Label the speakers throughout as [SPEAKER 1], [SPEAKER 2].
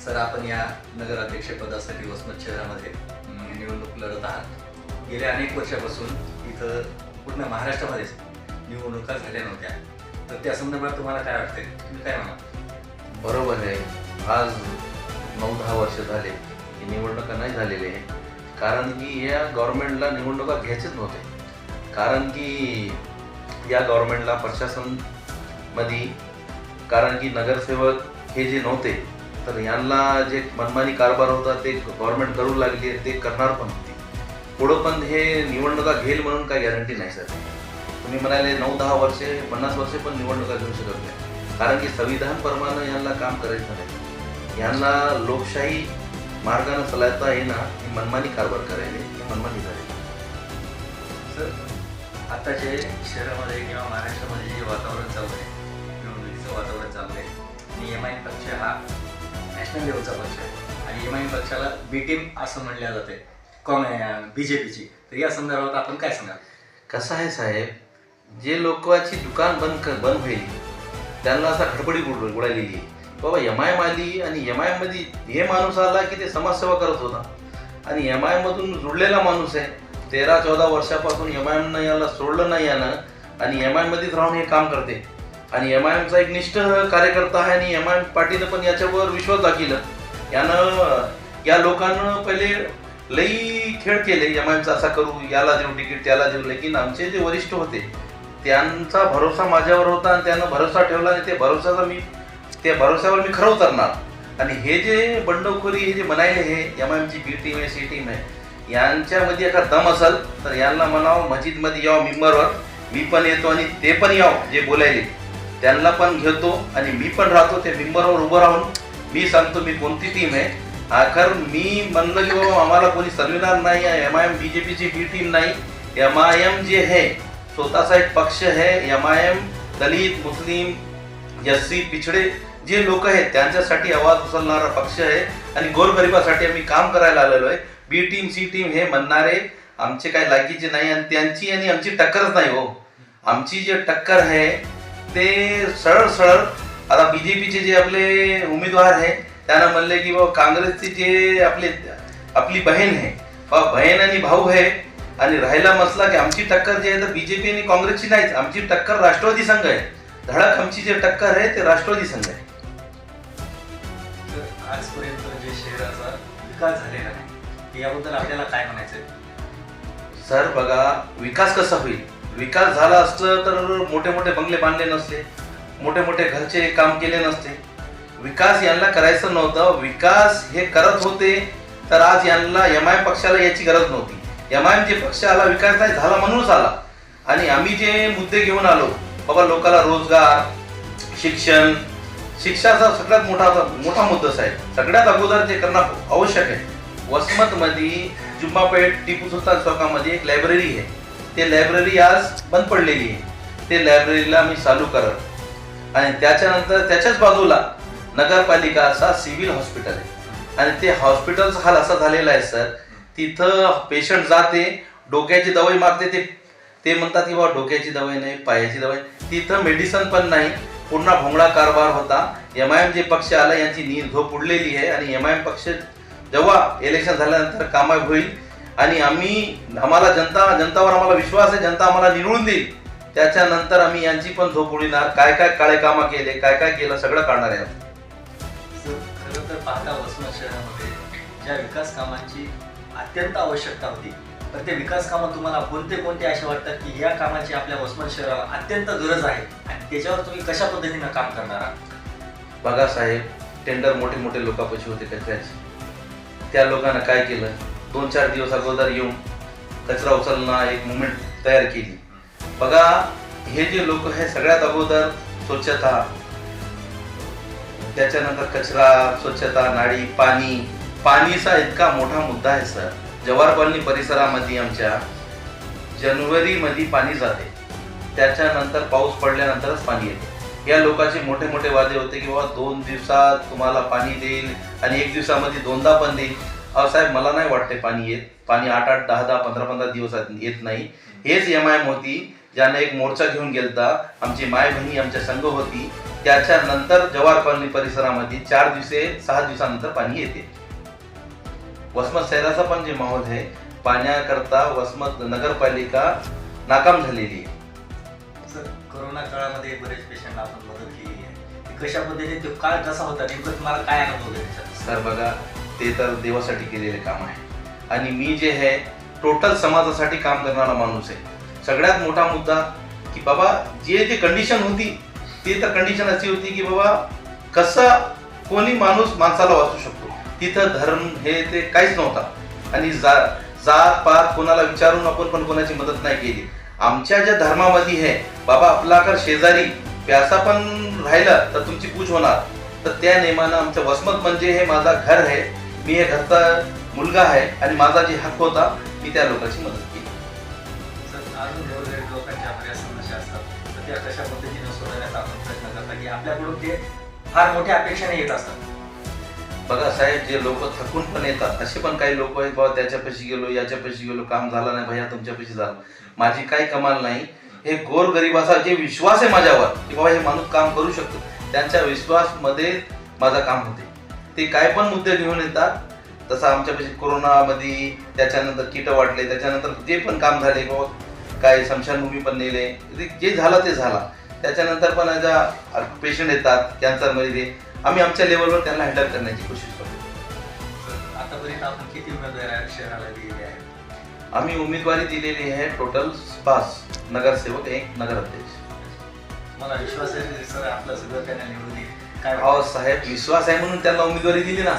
[SPEAKER 1] Sir, आपण या नगराध्यक्षपदासाठी वसमत शहरामध्ये निवडणूक लढत आहात. गेल्या अनेक वर्षापासून इथं पूर्ण महाराष्ट्रामध्येच निवडणुका झाल्या नव्हत्या. तर त्या संदर्भात तुम्हाला काय वाटते? तुम्ही काय म्हणा?
[SPEAKER 2] बरोबर आहे. आज 9-10 वर्ष झाले की निवडणुका नाही झालेले आहे. कारण की या गव्हर्नमेंटला निवडणुका घ्यायचेच नव्हते. कारण की या गव्हर्नमेंटला प्रशासनमध्ये कारण की नगरसेवक हे जे नव्हते, तर यांना जे मनमानी कारभार होता ते गव्हर्नमेंट करू लागली, ते करणार पण होती. पुढं पण हे निवडणुका घेईल म्हणून काही गॅरंटी नाही सर. तुम्ही म्हणाले 9-10 वर्षे 50 वर्षे पण निवडणुका घेऊ शकत नाही. कारण की संविधानप्रमाणे यांना काम करायचं नाही. यांना लोकशाही मार्गाने चालता येणार, ही मनमानी कारभार करायले, ही मनमानी करायची.
[SPEAKER 1] सर, आता जे शहरामध्ये किंवा महाराष्ट्रामध्ये जे वातावरण चालू आहे, निवडणुकीचं वातावरण चालू आहे, आणि एम आय एम पक्ष हा नॅशनल लेवलचा पक्ष आहे आणि एम आय एम पक्षाला बी टीम असं म्हणल्या जाते BJPची. तर या संदर्भात आपण काय सांगाल?
[SPEAKER 2] कसं आहे साहेब, जे लोकांची दुकान बंद होईल त्यांना असा खडबडी उडालेली. बाबा MIM आली आणि MIM मध्ये हे माणूस आला की ते समाजसेवा करत होता आणि MIM मधून जुडलेला माणूस आहे. 13-14 वर्षापासून MIM न याला सोडलं नाही यानं आणि MIM मध्येच राहून हे काम करते आणि MIM चा एक निष्ठ कार्यकर्ता आहे आणि MIM पार्टीनं पण याच्यावर विश्वास दाखवला. यानं या लोकांना पहिले लई खेळ केले, MIM चा असा करू, याला देऊ तिकीट, त्याला देऊ. लेकिन आमचे जे वरिष्ठ होते त्यांचा भरोसा माझ्यावर होता आणि त्यानं भरोसा ठेवला आणि त्या भरोश्यावर मी खरं उतरणार. आणि हे जे बंडखोरी, हे जे म्हणायले हे MIM ची बी टीम आहे, सी टीम आहे, यांच्यामध्ये एका दम असेल तर यांना म्हणावं मस्जिदमध्ये यावं मेंबरवर, मी पण येतो आणि ते पण यावं, जे बोलायले त्यांना पण घेतो आणि मी पण राहतो. ते मेंबरवर उभं राहून मी सांगतो मी कोणती टीम आहे. आखर मी म्हणलं की बाबा आम्हाला कोणी चालविणार नाही, MIM BJPची बी टीम नाही. MIM जे आहे स्वतःचा एक पक्ष आहे. MIM दलित, मुस्लिम, SC, पिछडे जे लोक आहेत त्यांच्यासाठी आवाज उचलणारा पक्ष आहे आणि गोरगरिबासाठी आम्ही काम करायला आलेलो आहे. बी टीम सी टीम हे म्हणणारे आमचे काय लायकीचे नाही आणि त्यांची आणि आमची टक्करच नाही हो. आमची जे टक्कर आहे ते सरळ आता BJPचे जे आपले उमेदवार आहे त्यांना म्हणले की बाबा काँग्रेसचे जे आपली बहीण आहे, बहीण आणि भाऊ आहे, आणि राहायला मसला की आमची टक्कर जी आहे तर BJP आणि काँग्रेसची नाहीच, आमची टक्कर राष्ट्रवादी संघ आहे. धडक आमची जे टक्कर आहे ते राष्ट्रवादी संघ आहे.
[SPEAKER 1] आजपर्यंत जे शहराचा विकास झालेला नाही याबद्दल आपल्याला काय म्हणायचंय?
[SPEAKER 2] सर बघा, विकास कसा होईल? विकास झाला असतं तर मोठे मोठे बंगले बांधले नसते, मोठे मोठे घरचे काम केले नसते. विकास यांना करायचं नव्हतं. विकास हे करत होते तर आज यांना MIM पक्षाला याची गरज नव्हती. MIM जे पक्ष आला, विकास नाही झाला म्हणूनच आला. आणि आम्ही जे मुद्दे घेऊन आलो, बाबा लोकांना रोजगार, शिक्षाचा सगळ्यात मोठा मुद्दा आहे. सगळ्यात अगोदर जे करणं आवश्यक आहे. वसमतमध्ये जुम्मापेठ टिपू सुलतान चौकामध्ये एक लायब्ररी आहे. ते लायब्ररी आज बंद पडलेली आहे. ते लायब्ररीला आम्ही चालू करत आणि त्याच्यानंतर त्याच्याच बाजूला नगरपालिकाचा सिव्हिल हॉस्पिटल आहे आणि ते हॉस्पिटलचा हाल असा झालेला आहे सर, तिथं पेशंट जाते, डोक्याची दवाई मागते, ते म्हणतात की बाबा डोक्याची दवाई नाही, पायाची दवाई, तिथं मेडिसिन पण नाही. पूर्ण भोंगळा कारभार होता. MIM जे पक्ष आला यांची नींद झोप उडलेली आहे आणि MIM पक्ष जेव्हा इलेक्शन झाल्यानंतर कामयाब होईल आणि आम्हाला जनतावर आम्हाला विश्वास आहे, जनता आम्हाला निवडून देईल, त्याच्यानंतर आम्ही यांची पण झोप उडणार. काय काळे कामं केले, काय केलं सगळं काढणार आहे.
[SPEAKER 1] खरं तर पाहता वसमत शहरामध्ये ज्या विकास कामांची अत्यंत आवश्यकता होती, तर ते विकास कामं तुम्हाला कोणते असे वाटतात की या कामाची आपल्या वसमत शहराला अत्यंत गरज आहे आणि त्याच्यावर तुम्ही कशा पद्धतीनं काम करणार आहात?
[SPEAKER 2] बघा साहेब, टेंडर मोठे लोकांपाशी होते कचऱ्याचे. त्या लोकांना काय केलं, 2-4 दिवस अगोदर येऊन कचरा उचलणं एक मुवमेंट तयार केली. बघा, हे जे लोक आहे सगळ्यात अगोदर स्वच्छता, त्याच्यानंतर कचरा, स्वच्छता, नाळी, पाणीचा इतका मोठा मुद्दा आहे सर. जवाहर कॉलनी परिसरामध्ये आमच्या जानेवारीमध्ये पाणी जाते, त्याच्यानंतर पाऊस पडल्यानंतरच पाणी येते. या लोकांचे मोठे वादे होते की बाबा 2 दिवसात तुम्हाला पाणी देईल आणि 1 दिवसामध्ये 2दा पण देईल. साहेब मला नाही वाटते पाणी येत. पाणी 8-8, 10-10, 15-15 दिवसात येत नाही. हेच MIM होती ज्याने एक मोर्चा घेऊन गेलता. आमची माय बहिणी आमच्या संघ होती, त्याच्यानंतर जवाहर कॉलनी परिसरामध्ये 6 दिवसानंतर पाणी येते. वसमत शहराचा पण जे माहोल आहे पाण्याकरता वसमत नगरपालिका नाकाम झालेली आहे.
[SPEAKER 1] सर, कोरोना काळामध्ये बरेच पेशंटला आपण मदत केली आहे. कशा पद्धतीने तो काळ कसा होता, नेमकं तुम्हाला काय अनुभव आहे त्याच्यात?
[SPEAKER 2] सर बघा, ते तर देवासाठी केलेले काम आहे आणि मी जे आहे टोटल समाजासाठी काम करणारा माणूस आहे. सगळ्यात मोठा मुद्दा की बाबा जे कंडिशन होती ती तर कंडिशन अशी होती की बाबा कसं कोणी माणूस माणसाला वाचू शकतो. तिथं धर्म हे ते काहीच नव्हता आणि जात पात कोणाला विचारून आपण पण कोणाची मदत नाही केली. आमच्या ज्या धर्मामध्ये आहे बाबा आपला कर शेजारी प्यासा पण राहिला तर तुमची पूज होणार, तर त्या नेमानं आमचं वसमत म्हणजे हे माझा घर आहे, मी हे घरचा मुलगा आहे आणि माझा जे हक्क होता मी त्या लोकांची मदत केली.
[SPEAKER 1] सर, अजून गोरगरीब लोकांच्या बऱ्याच समस्या असतात, तर त्या कशा पद्धतीने सोडवण्याचा आपण प्रयत्न करता की आपल्याकडून ते फार मोठ्या अपेक्षाने येत असतात?
[SPEAKER 2] बघा साहेब, जे लोक थकून पण येतात असे पण काही लोक आहेत बाबा त्याच्यापाशी गेलो याच्यापाशी गेलो काम झाला नाही भैया तुमच्यापाशी झालं, माझी काही कमाल नाही. हे गोरगरिबाचा जे विश्वास आहे माझ्यावर की बाबा हे माणूस काम करू शकतो, त्यांच्या विश्वासमध्ये माझं काम होते. ते काय पण मुद्दे घेऊन येतात. तसं आमच्यापाशी कोरोनामध्ये त्याच्यानंतर किट वाटले, त्याच्यानंतर जे पण काम झाले बाबा काय स्मशानभूमी पण नेले, जे झालं ते झाला. त्याच्यानंतर पण पेशंट येतात कॅन्सरमध्ये, आम्ही आमच्या लेवलवर त्यांना हँडल करण्याची कोशिश करतो.
[SPEAKER 1] आतापर्यंत आपण किती उमेदवार शहराला दिलेले आहेत?
[SPEAKER 2] आम्ही उमेदवारी दिलेली आहे टोटल 5 नगरसेवक, 1 नगराध्यक्ष.
[SPEAKER 1] मला विश्वास आहे की सर आपलं सगळं त्यांना निवडून येईल. काय
[SPEAKER 2] अहो साहेब, विश्वास आहे म्हणून त्यांना उमेदवारी दिली ना.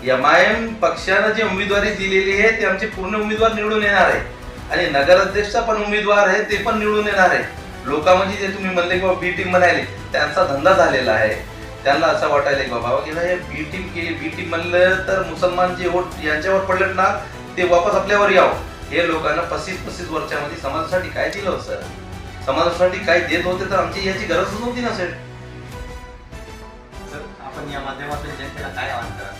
[SPEAKER 2] MIM पक्षानं जी उमेदवारी दिलेली आहे ते आमचे पूर्ण उमेदवार निवडून येणार आहे आणि नगराध्यक्षचा पण उमेदवार आहे ते पण निवडून येणार आहे. लोकांमध्ये जे तुम्ही म्हणले की बाबा बी टीम म्हणाले, त्यांचा धंदा झालेला आहे. त्यांना असं वाटायला की बाबा की हे बी टीम केली, बी टीम म्हणलं तर मुसलमान जे वोट यांच्यावर पडलेत ना ते वापस आपल्यावर यावं. हे लोकांना 35 वर्षामध्ये समाजासाठी काय दिलं सर, समाजासाठी काय देत होते तर आमची याची गरजच नव्हती ना सर.
[SPEAKER 1] आपण या माध्यमातून जनतेला काय आवाहन करा?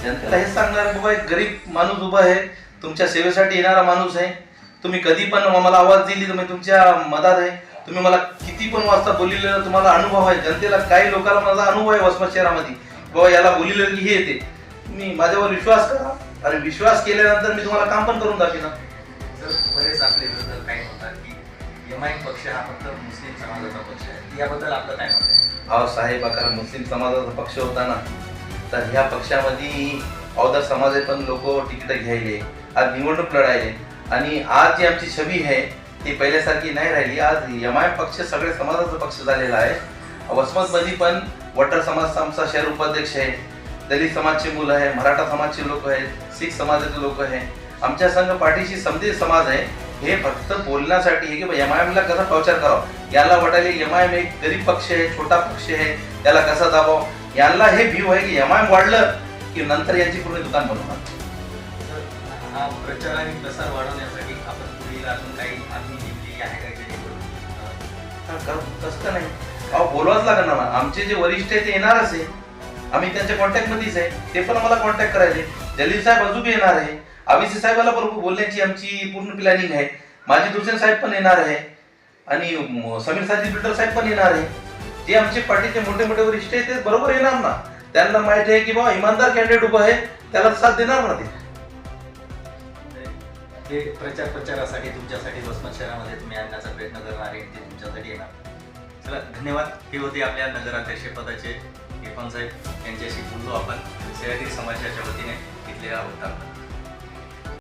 [SPEAKER 2] जनतेला हेच सांगणार बाबा एक गरीब माणूस उभा आहे, तुमच्या सेवेसाठी येणारा माणूस आहे. तुम्ही कधी पण मला आवाज दिली तर मी तुमच्या मदत आहे. तुम्ही मला किती पण वाजता बोललेलं तुम्हाला अनुभव आहे. जनतेला काही लोकांना माझा अनुभव आहे वसमत शहरामध्ये बाबा याला बोललेलं की हे येते. तुम्ही माझ्यावर विश्वास करा आणि विश्वास केल्यानंतर मी तुम्हाला काम पण करून दाखवेन.
[SPEAKER 1] सर, बरेच आपले विरोधक काय म्हणतात की MIM पक्ष हा फक्त मुस्लिम समाजाचा पक्ष आहे, याबद्दल आपलं काय मत आहे?
[SPEAKER 2] अहो साहेब, अगर मुस्लिम समाजाचा पक्ष होता ना तर ह्या पक्षामध्ये औदर समाज पण लोक तिकीट घ्यायले, आज निवडणूक लढायले आणि आज जी आमची छबी आहे ती पहिल्यासारखी नाही राहिली. आज MIM पक्ष सगळ्या समाजाचा पक्ष झालेला आहे. वसमतमध्ये पण वटर समाजचा आमचा शहर उपाध्यक्ष आहे, दलित समाजचे मुलं आहे, मराठा समाजचे लोक आहेत, शीख समाजाचे लोक आहे. आमच्या संघ पाठीशी समजे समाज आहे. हे फक्त बोलण्यासाठी आहे की MIM ला कसा प्रचार करावा. याला वाटायले MIM एक गरीब पक्ष आहे, छोटा पक्ष आहे, त्याला कसा दाबाव. यांना हे भीव आहे की MIM वाढलं की नंतर यांची पूर्ण दुकान बनवणार.
[SPEAKER 1] हा प्रचार आणि प्रसार वाढवण्यासाठी आपण पुढील अजून काही मागणी नेमलेली आहे का जेणेकरून?
[SPEAKER 2] तसं नाही, अहो बोलवाच लागणार ना. आमचे जे वरिष्ठ आहे ते येणारच आहे, आम्ही त्यांच्या कॉन्टॅक्ट मध्येच आहे. ते पण मला कॉन्टॅक्ट करायचे. जलील साहेब अजून बी येणार आहे, आविसी साहेबाला बरोबर बोलण्याची आमची पूर्ण प्लॅनिंग आहे. माझे दुसरे साहेब पण येणार आहे आणि समीर साजी बिल्डर साहेब पण येणार आहे. जे आमचे पार्टीचे मोठे मोठे वरिष्ठ आहेत ते बरोबर येणार ना. त्यांना माहिती आहे की बाबा इमानदार कॅन्डिडेट उभा आहे, त्याला साथ देणार ना
[SPEAKER 1] ते प्रचारासाठी तुमच्यासाठी वसमत शहरामध्ये तुम्ही आणण्याचा प्रयत्न करणार आहे, ते तुमच्यासाठी येणार. चला, धन्यवाद. हे होते आपल्या नगराध्यक्ष पदाचे इरफान साहेब, यांच्याशी बोललो आपण शहरी समाजाच्या वतीने घेतलेला होता.